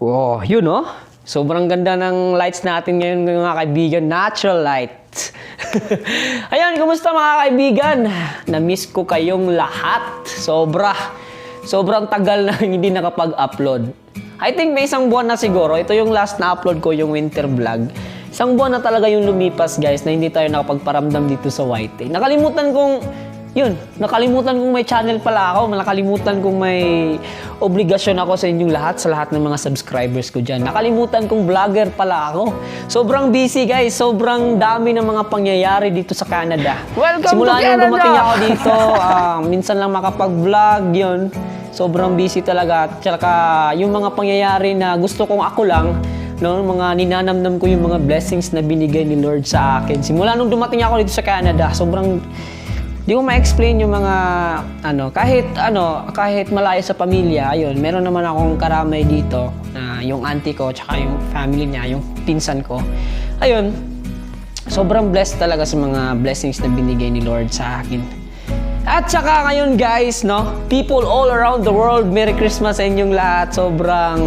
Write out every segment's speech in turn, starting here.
Oh, yun oh. Sobrang ganda ng lights natin ngayon mga kaibigan. Natural light. Ayan, kumusta mga kaibigan? Na-miss ko kayong lahat. Sobrang tagal na hindi nakapag-upload. I think may isang buwan na siguro. Ito yung last na upload ko, yung winter vlog. Isang buwan na talaga yung lumipas guys na hindi tayo nakapagparamdam dito sa YT. Nakalimutan kong may channel pala ako. Nakalimutan kong may obligasyon ako sa inyong lahat, sa lahat ng mga subscribers ko dyan. Nakalimutan kong vlogger pala ako. Sobrang busy guys. Sobrang dami ng mga pangyayari dito sa Canada. Welcome Simula to nung Canada! dumating ako dito, minsan lang makapag-vlog yun. Sobrang busy talaga. Tsaka yung mga pangyayari na gusto kong ako lang, no, mga ninanamnam ko yung mga blessings na binigay ni Lord sa akin. Simula nung dumating ako dito sa Canada, sobrang di ko ma-explain yung mga kahit malayo sa pamilya, ayun, meron naman akong karamay dito na yung auntie ko tsaka yung family niya, yung pinsan ko. Ayun, sobrang blessed talaga sa mga blessings na binigay ni Lord sa akin. At saka ngayon guys, no, people all around the world, Merry Christmas sa inyong lahat. Sobrang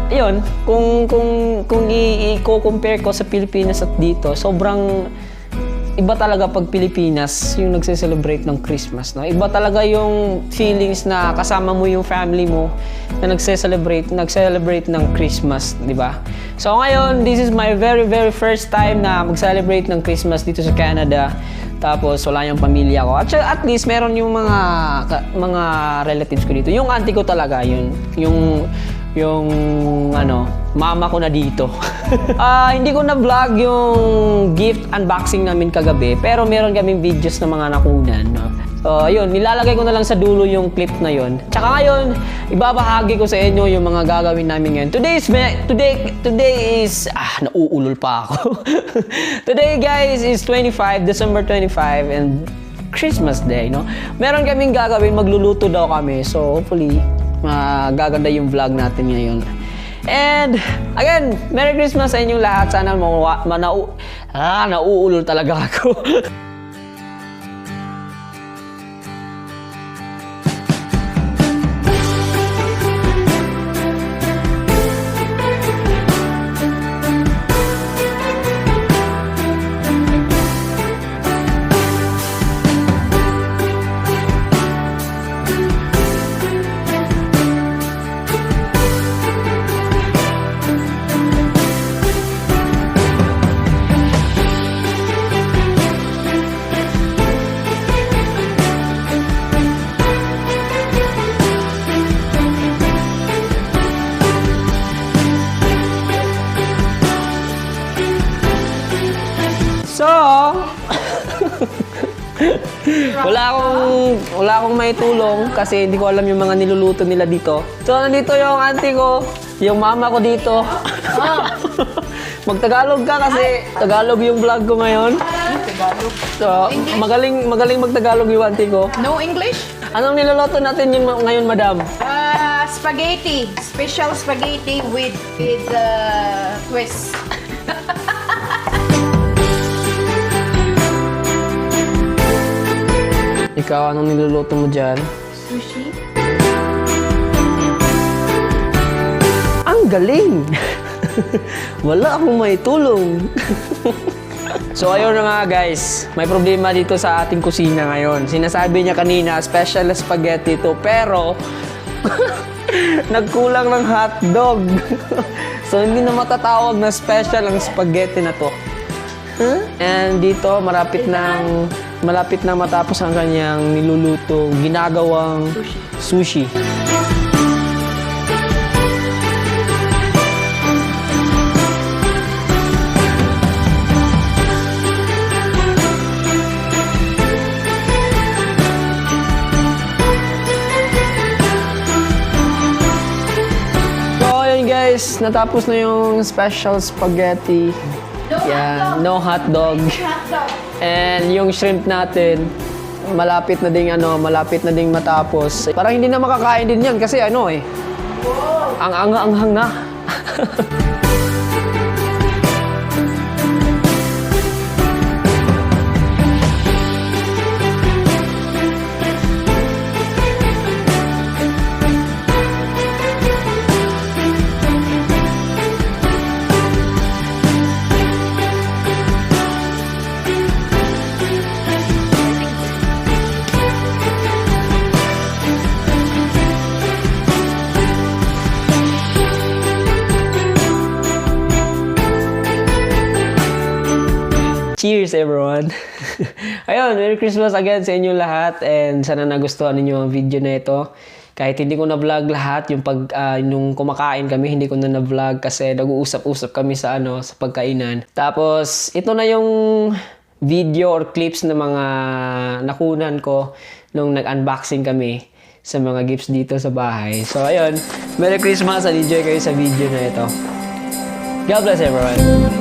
ayun, kung i-compare ko sa Pilipinas at dito, sobrang iba talaga pag Pilipinas yung nagse-celebrate ng Christmas, no? Iba talaga yung feelings na kasama mo yung family mo na nagse-celebrate ng Christmas, di ba? So ngayon, this is my very first time na mag-celebrate ng Christmas dito sa Canada. Tapos wala yung pamilya ko. At least meron yung mga relatives ko dito. Yung auntie ko talaga, yung mama ko na dito. Hindi ko na vlog yung gift unboxing namin kagabi, pero meron kaming videos ng mga nakunan, no? So, ayun, nilalagay ko na lang sa dulo yung clip na yun. Tsaka ngayon, ibabahagi ko sa inyo yung mga gagawin namin ngayon. Today is nauulol pa ako. Today guys is December 25 and Christmas Day, no? Meron kaming gagawin, magluluto daw kami. So, hopefully, gaganda yung vlog natin ngayon. And again, Merry Christmas sa inyong lahat. Sana nauulol talaga ako. So, wala akong may tulong kasi hindi ko alam yung mga niluluto nila dito. So, nandito yung auntie ko, yung mama ko dito. Magtagalog ka kasi Tagalog yung vlog ko ngayon. Tagalog. So, magaling magtagalog yung auntie ko. No English? Anong niluluto natin yun ngayon, madam? Spaghetti. Special spaghetti with twist. Ikaw, anong niluluto mo dyan? Sushi. Ang galing! Wala akong may tulong. So ayun na nga guys, may problema dito sa ating kusina ngayon. Sinasabi niya kanina, special spaghetti to, pero nagkulang ng hotdog. So hindi na matatawag na special ang spaghetti na to. And dito, malapit na matapos ang kanyang niluluto, ginagawang sushi. So, ayun guys, natapos na yung special spaghetti. Yan, no hotdog. And yung shrimp natin, malapit na ding matapos. Parang hindi na makakain din yan kasi ang anghang na. Cheers everyone! Ayun, Merry Christmas again sa inyong lahat and sana nagustuhan ninyo ang video na ito. Kahit hindi ko na-vlog lahat, nung kumakain kami, hindi ko na-vlog kasi nag-uusap-usap kami sa sa pagkainan. Tapos, ito na yung video or clips na mga nakunan ko nung nag-unboxing kami sa mga gifts dito sa bahay. So, ayun, Merry Christmas and enjoy kayo sa video na ito. God bless everyone!